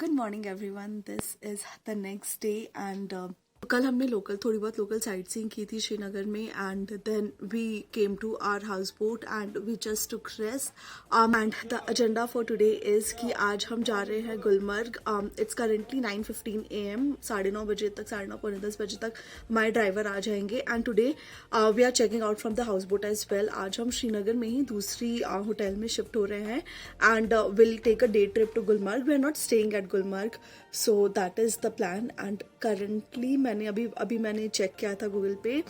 Good morning everyone, this is the next day and कल हमने थोड़ी बहुत लोकल साइट सीइंग की थी श्रीनगर में and then we came to our houseboat and we just took rest and the agenda for today is कि आज हम जा रहे हैं गुलमर्ग. It's currently 9:15 AM. 9:30 बजे तक 9:30 पौने 10 बजे तक हमारे ड्राइवर आ जाएंगे and today we are checking out from the houseboat as well. आज हम श्रीनगर में ही दूसरी होटल में शिफ्ट हो रहे हैं and will take a day trip to Gulmarg. We are not staying at Gulmarg, so that is the plan. And currently मैंने अभी मैंने चेक किया था गूगल पे.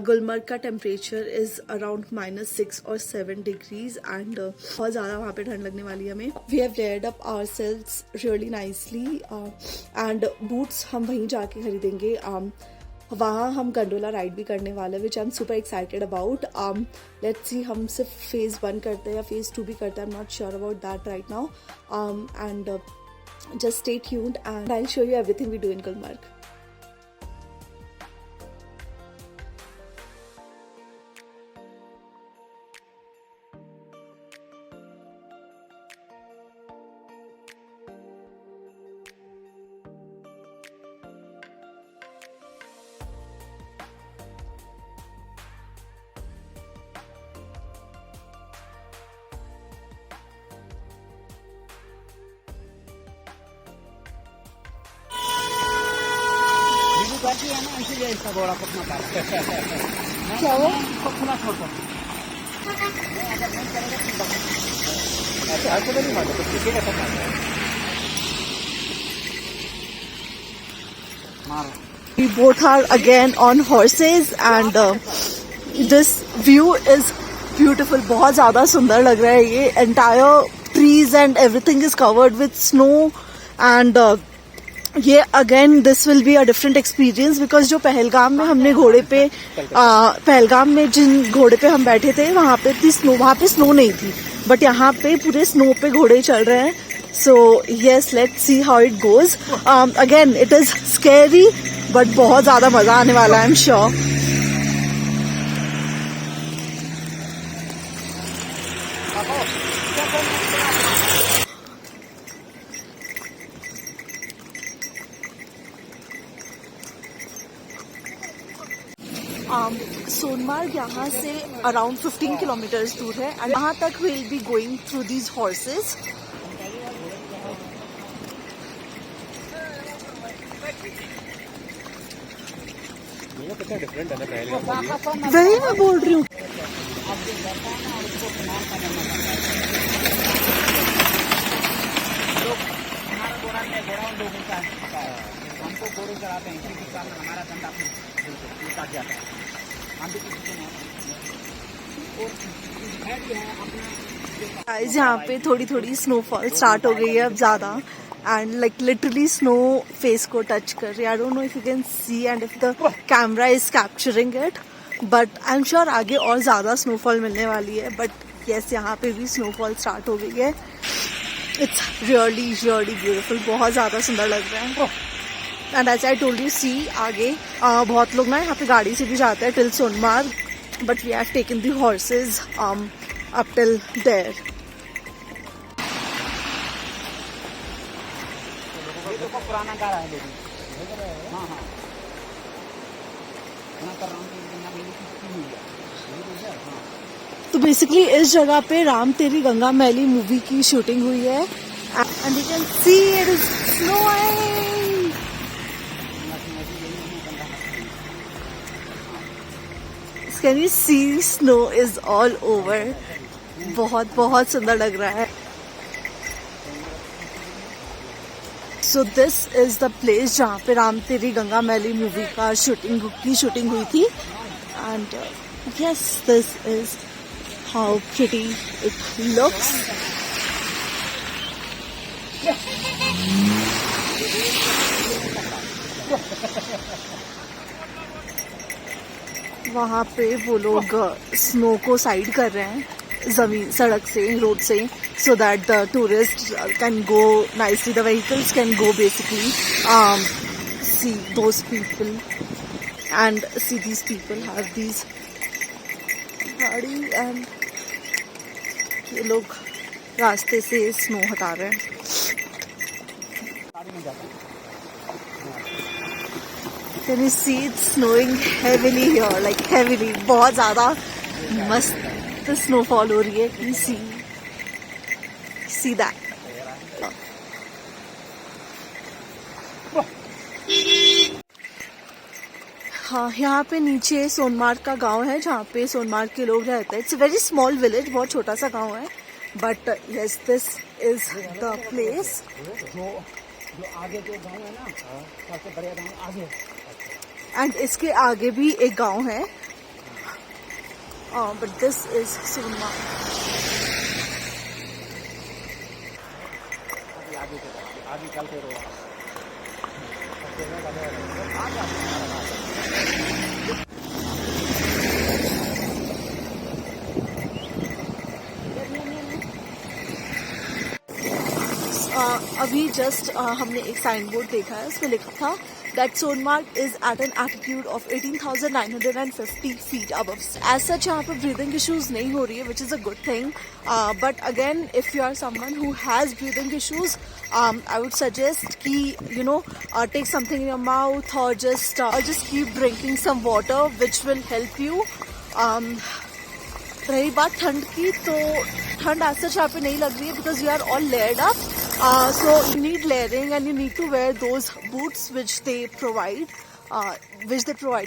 गुलमर्ग का temperature is around -6 or 7 degrees and बहुत ज़्यादा वहाँ पे ठंड लगने वाली है हमें. We have layered up ourselves really nicely and boots हम वहीं जाके खरीदेंगे. वहाँ हम गंडोला राइड भी करने वाले हैं, which I am super excited about. Let's see हम सिर्फ फेज़ 1 करते हैं या फेज़ 2 भी करते हैं. I am not sure about that right now. And just stay tuned and I'll show you everything we do in Gulmarg. करती है ना, इसीलिए इसका घोड़ा पकना पड़ा. क्या हुआ? पकना छोड़ता ऐसे ऐसे नहीं मारता, तो किसी का पकना मारो. We both are again on horses and this view is beautiful. बहुत ज़्यादा सुंदर लग रहा है ये. Entire trees and everything is covered with snow and ये again this will be a different experience because जो पहलगाम में हमने घोड़े पे पहलगाम में जिन घोड़े पे हम बैठे थे वहाँ पे स्नो नहीं थी, बट यहाँ पे पूरे स्नो पे घोड़े चल रहे हैं. So yes, let's see how it goes. Again it is scary but बहुत ज़्यादा मज़ा आने वाला है, आई एम श्योर. सोनमार्ग यहाँ से अराउंड 15 किलोमीटर्स दूर है एंड यहाँ तक will be going through these horses. वही मैं बोल रही हूँ. हमको घोड़े चढ़ाते हैं, इसी कारण हमारा धंधा काट जाता है. हम भी किसी गाइस यहाँ पे थोड़ी थोड़ी स्नोफॉल स्टार्ट हो गई है अब ज़्यादा and like literally snow face को टच कर रही है. I don't know if you can C and if the camera is capturing it, but I am sure आगे और ज़्यादा स्नोफॉल मिलने वाली है. बट यस, यहाँ पे भी स्नोफॉल स्टार्ट हो गई है. It's really really beautiful. बहुत ज़्यादा सुंदर लग रहा है. And as I told you, see आगे बहुत लोग ना यहाँ पे गाड़ी से भी जाते हैं till Sonmarg, but we have taken the horses up till there. पुराना गाड़ा है लेकिन हाँ हाँ कर रहा हूँ. तो बेसिकली इस जगह पे राम तेरी गंगा मैली मूवी की शूटिंग हुई है and you can see it is snowing. Can you see snow is all over. बहुत बहुत सुंदर लग रहा है. So this is the place जहाँ पे राम तेरी गंगा मैली मूवी का शूटिंग हुई थी and yes, this is how pretty it looks. वहाँ पे वो लोग स्नो को साइड कर रहे हैं जमीन सड़क से, रोड से, so that the tourists can go nicely. The vehicles can go basically see those people and see these people have these गाड़ी एंड ये लोग रास्ते से स्नो हटा रहे हैं. नहीं जाता। Can you see it's snowing heavily here, like heavily, बहुत ज़्यादा मस्त snowfall हो रही है. Can you see that? हाँ, यहाँ पे नीचे सोनमार्ग का गांव है जहाँ पे सोनमार्ग के लोग रहते हैं. It's a very small village, बहुत छोटा सा गांव है. But yes, this is the place. जो आगे जो गांव है ना, सबसे बड़े गांव आगे, एंड इसके आगे भी एक गांव है. But this is Sonamarg. आगे चलते रहो. अभी जस्ट हमने एक साइन बोर्ड देखा है, उसमें लिखा था that Sonmarg is at an altitude of 18,950 feet above. As such, यहाँ पर breathing issues नहीं हो रही है, which is a good thing. But again, if you are someone who has breathing issues, I would suggest कि take something in your mouth or just keep drinking some water, which will help you. रही बात ठंड की, तो ठंड ऐसा यहाँ पे नहीं लग रही है because you are all layered up. So you need layering and you need to wear those boots which they provide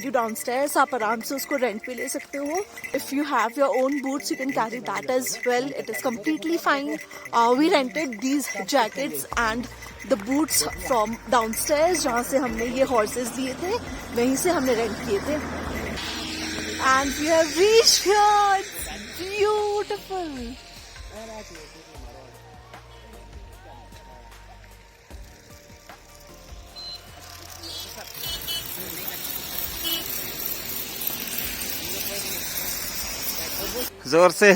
you downstairs. आप आराम से उसको रेंट पे ले सकते हो. If you have your own boots, you can carry that as well. It is completely fine. We rented these jackets and the boots from downstairs, जहाँ से हमने ये horses लिए थे, वहीं से हमने रेंट किए थे. And we have reached here. It's beautiful. जोर से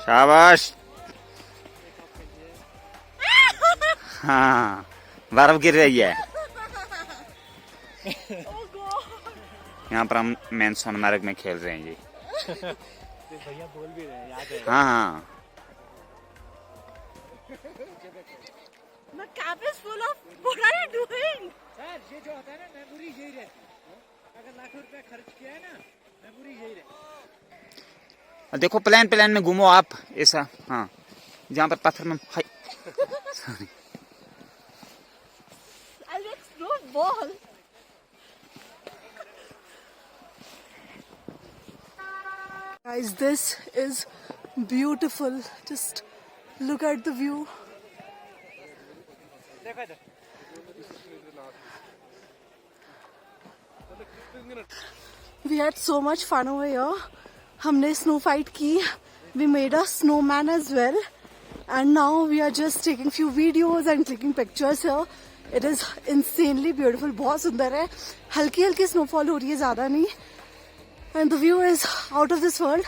शाबाश. हाँ, बर्फ गिर रही है. यहाँ पर हम मेन सोनमार्ग में खेल रहे हैं जी. भैया बोल भी रहे हैं, याद है. हाँ. My cap is full of. What are you doing? Sir, ये जो होता है ना, मेमोरी यही रहती है. अगर लाखों रुपए खर्च किया है ना, मेमोरी यही रहती है. देखो प्लान में घूमो आप ऐसा. हाँ, जहाँ पर पत्थर में sorry. I'll explode ball. Guys, this is beautiful. Just look at the view. We had so much fun over here. हमने snow fight की. We made a snowman as well. And now we are just taking few videos and clicking pictures here. It is insanely beautiful. बहुत सुंदर है. हल्की हल्की snowfall हो रही है, ज़्यादा नहीं. And the view is out of this world.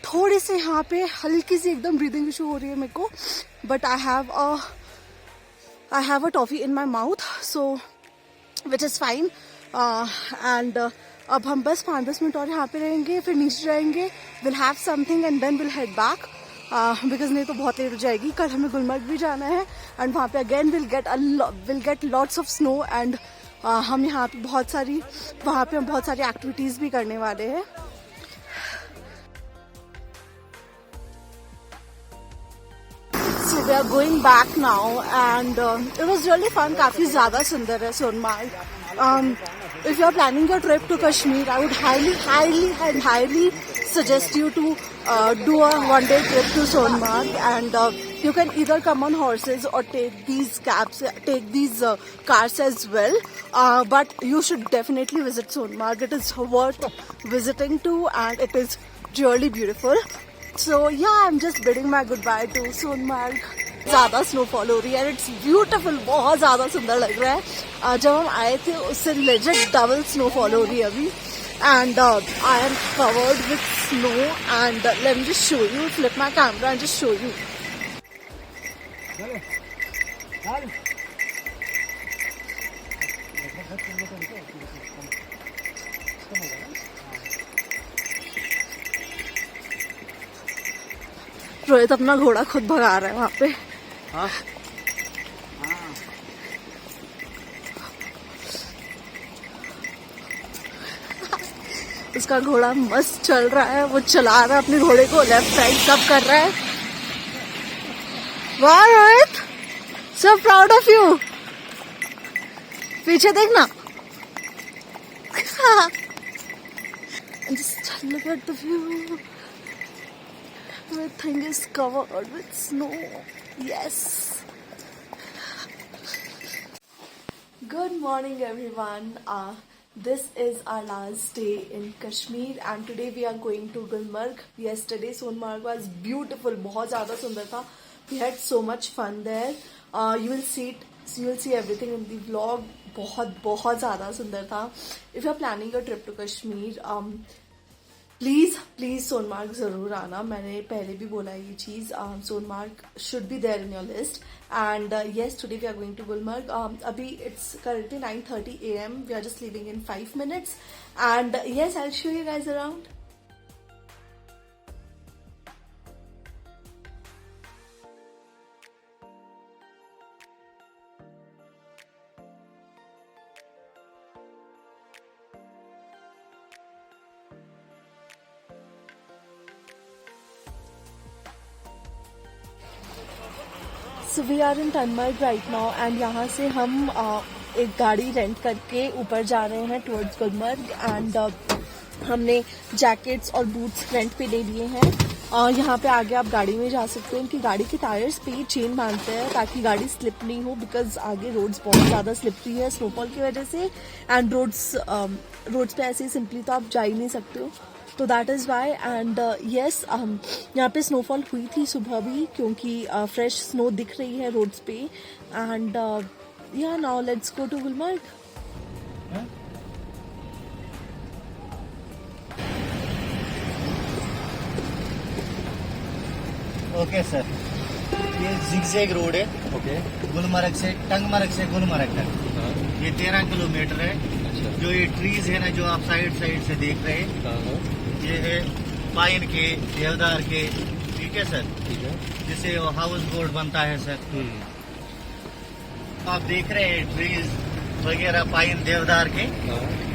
थोड़ी सी यहाँ पे हल्की सी एकदम breathing issue हो रही है मेरे को. But I have a toffee in my mouth, so which is fine. And अब हम बस 5-10 मिनट और यहाँ पे रहेंगे, फिर नीचे जाएंगे. We'll have something and then we'll head back. Because नहीं तो बहुत लेट हो जाएगी. कल हमें गुलमर्ग भी जाना है and वहाँ पे again we'll get lots of snow and हम यहाँ पे वहाँ पे हम बहुत सारी एक्टिविटीज भी करने वाले हैं. So we are going back now and it was really fun. काफी ज़्यादा सुंदर है Sonamarg. If you are planning your trip to Kashmir, I would highly suggest you to do a one-day trip to Sonmarg, and you can either come on horses or take these cars as well. But you should definitely visit Sonmarg. It is worth visiting to, and it is really beautiful. So yeah, I'm just bidding my goodbye to Sonmarg. ज़्यादा snowfall हो रही है, it's beautiful. बहुत ज़्यादा सुंदर लग रहा है. जब हम आए थे उससे लेजिट डबल स्नोफॉल हो रही है अभी. And I am covered with snow, and let me just show you, flip my camera and just show you. Rohit अपना घोड़ा खुद भगा रहा है वहां पे। हाँ उसका घोड़ा मस्त चल रहा है, वो चला रहा है अपने घोड़े को, लेफ्ट राइट सब कर रहा है। वाह Rohit, so proud of you. पीछे देखना। Just look at the view. Everything is covered with snow. Yes. Good morning, everyone. This is our last day in Kashmir, and today we are going to Gulmarg. Yesterday, Sonmarg was beautiful. बहुत ज़्यादा सुंदर था. We had so much fun there. You will see it. You will see everything in the vlog. बहुत ज़्यादा सुंदर था. If you are planning a trip to Kashmir, please Sonamarg जरूर आना. मैंने पहले भी बोला ये चीज. Sonamarg should be there in your list. And yes, today we are going to Gulmarg. अभी it's currently 9:30 AM. We are just leaving in 5 minutes. And yes, I will show you guys around. So we are in Tanmarg right now, and यहाँ से हम एक गाड़ी rent करके ऊपर जा रहे हैं टुवर्ड्स गुलमर्ग. एंड हमने जैकेट्स और बूट्स रेंट पे ले लिए हैं. यहाँ पे आगे आप गाड़ी में जा सकते हैं. इनकी गाड़ी के टायर्स पे ही चेन बांधते हैं ताकि गाड़ी स्लिप नहीं हो, बिकॉज आगे रोड्स बहुत ज़्यादा स्लिपरी है स्नोफॉल की वजह से. एंड रोड्स पे ऐसे ही सिंपली तो आप जा ही नहीं सकते हो, तो that is why. And yes, यहाँ पे स्नोफॉल हुई थी सुबह भी, क्योंकि फ्रेश स्नो दिख रही है रोड्स पे. And yeah now let's go to Gulmarg. Okay sir, ये जिगजैग रोड है. ओके. गुलमर्ग से गुलमर्ग तक ये 13 किलोमीटर है. अच्छा. जो ये ट्रीज है ना, जो आप साइड से देख रहे हैं, ये है पाइन के, देवदार के. ठीक है सर. ठीक है. जिससे हाउस बोट बनता है सर. आप देख रहे हैं ट्रीज वगैरह पाइन देवदार के,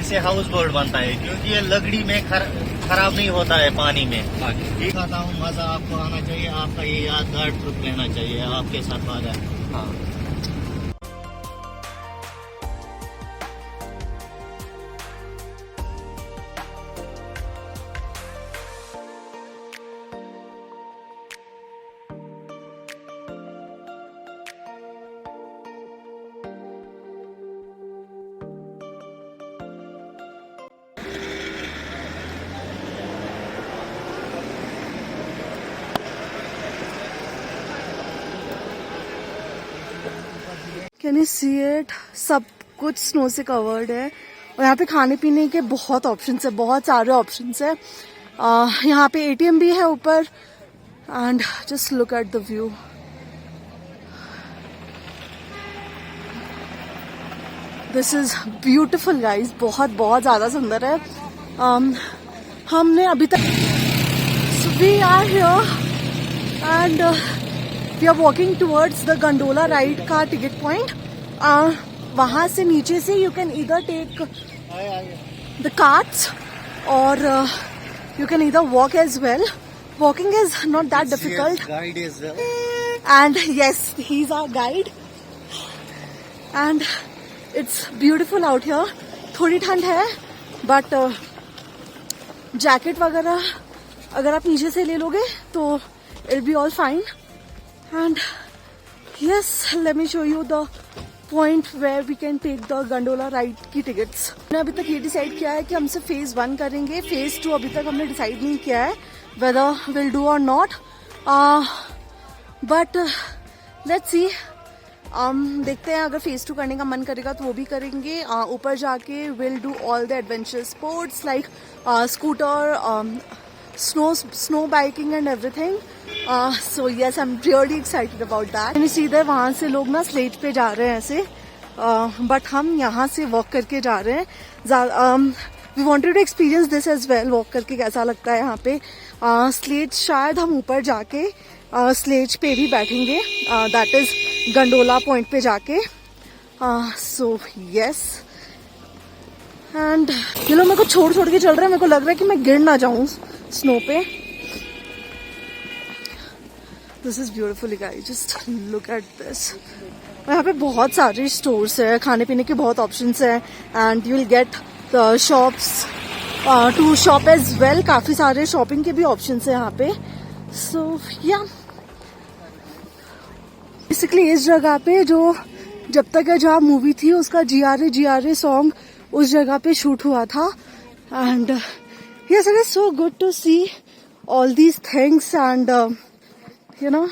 इससे हाउस बोट बनता है, क्योंकि ये लकड़ी में खराब नहीं होता है पानी में. ये कहता हूँ, मजा आपको आना चाहिए. आपका ये यादगार ट्रिप लेना चाहिए आपके साथ वाला. हाँ. Can you see it? सब कुछ स्नो से कवर्ड है. और यहाँ पे खाने पीने के बहुत ऑप्शंस है, बहुत सारे ऑप्शंस है. यहाँ पे ATM भी है ऊपर. And just look at the view. This is beautiful guys. बहुत ज़्यादा सुंदर है. हमने अभी तक we are here and we are walking towards the gondola ride का टिकट पॉइंट. वहां से नीचे से you can either take the carts और you can either walk as well. Walking is not that difficult. And yes, he is our guide. And it's beautiful out here. थोड़ी ठंड है, but jacket वगैरह अगर आप नीचे से ले लोगे तो it be all fine. And yes, let me show you the point where we can take the gondola ride की tickets. हमने अभी तक ये डिसाइड किया है कि हम सिर्फ phase 1 करेंगे. phase 2 अभी तक हमने डिसाइड नहीं किया है whether we'll do or not. But let's see. देखते हैं, अगर phase 2 करने का मन करेगा तो वो भी करेंगे. ऊपर जाके we'll do all the adventure sports like scooter, snow biking and everything. So yes, I'm really excited about that. Can you see there? वहाँ से लोग ना स्लेज पे जा रहे हैं ऐसे, बट हम यहाँ से वॉक करके जा रहे हैं. We wanted to experience this as well, walk करके कैसा लगता है यहाँ पे. स्लेज शायद हम ऊपर जाके स्लेज पे भी बैठेंगे, दैट इज गंडोला पॉइंट पे जाके. सो यस, एंड ये लोग मेरे को छोड़ छोड़ के चल रहे हैं. मेरे को लग रहा है कि मैं गिर ना जाऊं स्नो पे. This is beautiful guys, just look at this. यहाँ पे बहुत सारे स्टोर्स है, खाने पीने के बहुत ऑप्शंस है, and you will get shops to shop as well. काफी सारे शॉपिंग के भी ऑप्शंस है यहाँ पे. सो या बेसिकली इस जगह पे जो जब तक है जहाँ मूवी थी उसका GRA सॉन्ग उस जगह पे शूट हुआ था. And yes, it is so good to see all these things and you know,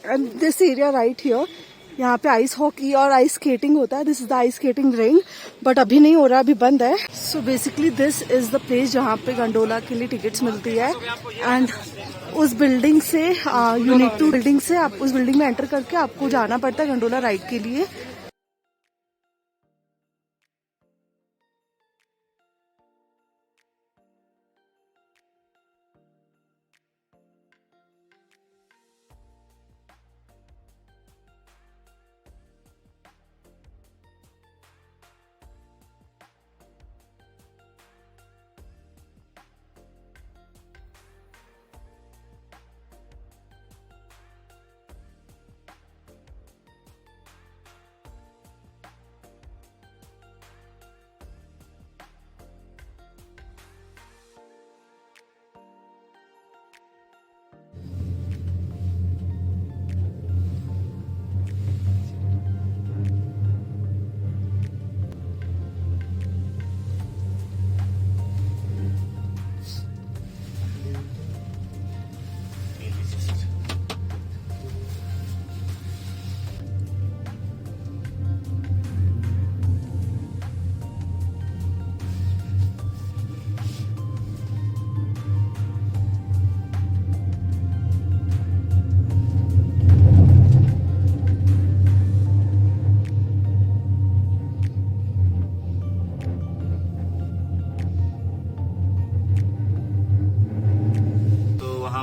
and this area right here. यहाँ पे आइस हॉकी और आइस स्केटिंग होता है. This is the ice skating rink, but अभी नहीं हो रहा, अभी बंद है. So basically this is the place जहाँ पे गंडोला के लिए टिकट्स मिलती है. एंड उस बिल्डिंग से यू नीड टू बिल्डिंग से आप उस बिल्डिंग में एंटर करके आपको जाना पड़ता है गंडोला राइड के लिए.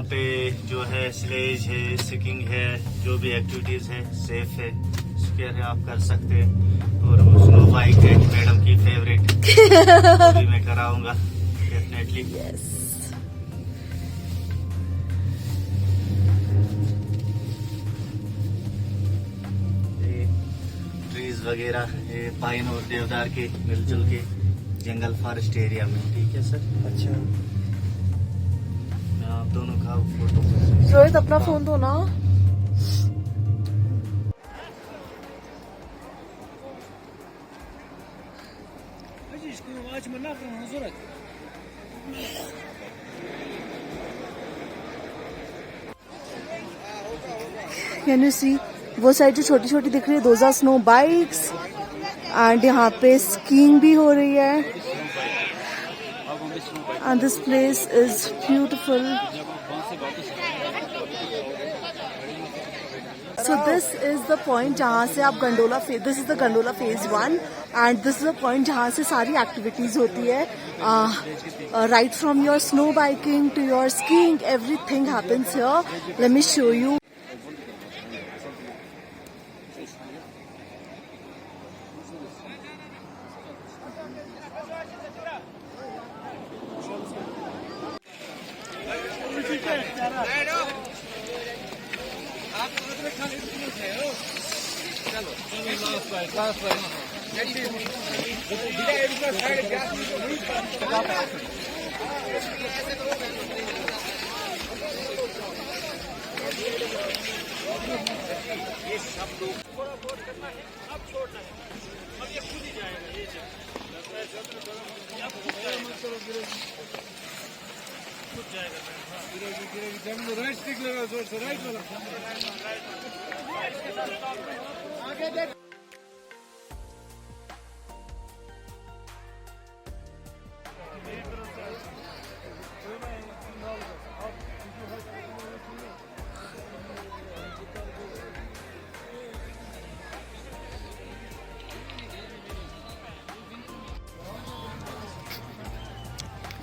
पे जो है स्लेज है, स्कीइंग है, जो भी एक्टिविटीज है सेफ है, सिक्योर है, आप कर सकते हैं. और स्नो बाइक है मैडम की फेवरेट, भी मैं कराऊंगा डेफिनेटली. ट्रीज वगैरह ये पाइन और देवदार के मिलजुल के जंगल फॉरेस्ट एरिया में. ठीक है सर. अच्छा, आप दोनों का फोटो. रोहित अपना फोन दो ना. कैन यू सी वो साइड जो छोटी छोटी दिख रही है, those are snow bikes. And यहाँ पे स्कीइंग भी हो रही है. And this place is beautiful. So this is the point जहाँ से आप gondola this is the Gondola phase 1 and this is the point जहाँ से सारी activities होती है. Right from your snow biking to your skiing, everything happens here. Let me show you. Right stick लगा, जोर से राइट वाला.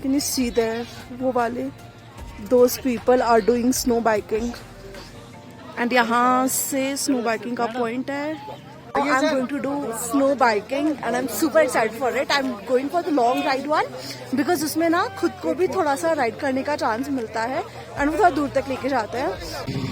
Can you see there? वो वाले those people are doing snow biking. And यहाँ से स्नो बाइकिंग का point है. I'm going to do snow biking and I'm super excited for it. I'm going for the long ride one because उसमें ना खुद को भी थोड़ा सा राइड करने का चांस मिलता है and वो थोड़ा दूर तक लेके जाते हैं.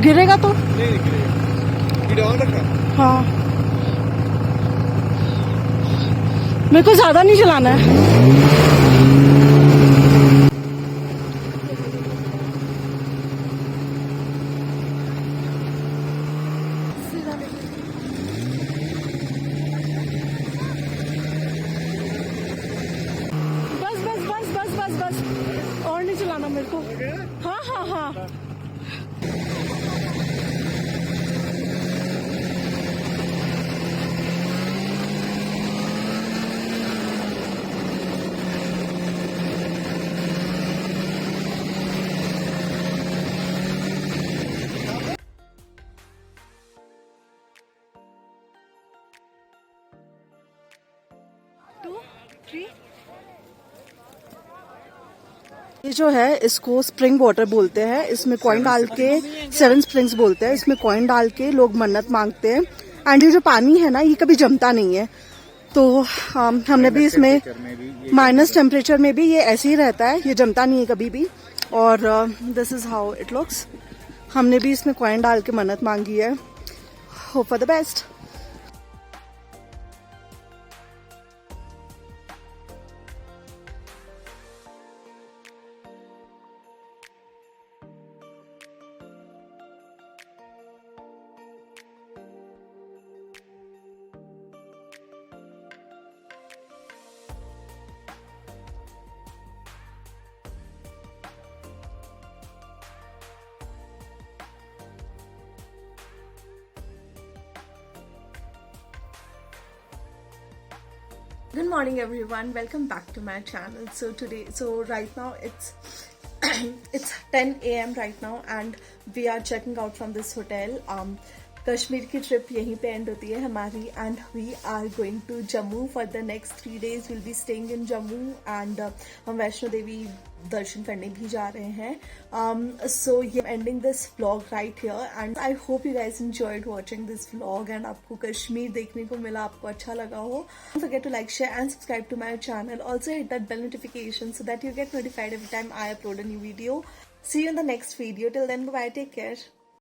गिरेगा तो नहीं गिरेगा. वीडियो ऑन रखा. हाँ. मेरे को ज्यादा नहीं चलाना है. बस बस बस बस बस बस और नहीं चलाना मेरे को. हाँ हाँ हाँ. ये जो है इसको स्प्रिंग वाटर बोलते हैं. इसमें कॉइन डाल के 7 स्प्रिंग्स बोलते हैं. इसमें कॉइन डाल के लोग मन्नत मांगते हैं. एंड ये जो पानी है ना ये कभी जमता नहीं है. तो हमने भी इसमें माइनस टेम्परेचर में भी ये ऐसे ही रहता है. ये जमता नहीं है कभी भी. और this is how it looks. हमने भी इसमें कॉइन डाल के मन्नत मांगी है. Hope for the best. Good morning everyone, welcome back to my channel. So right now it's it's 10 a.m. right now and we are checking out from this hotel. Kashmir की trip यहीं पे एंड होती है हमारी and we are going to Jammu for the next 3 days. Will be staying in Jammu and हम वैष्णो देवी दर्शन करने भी जा रहे हैं. सो ये ending this vlog right here and I hope you guys enjoyed watching this vlog and आपको कश्मीर देखने को मिला, आपको अच्छा लगा हो. Don't forget to like, share and subscribe to my channel. Also hit that bell notification so that you get notified every time I upload a new video. See you in the next video. Till then, bye, take care.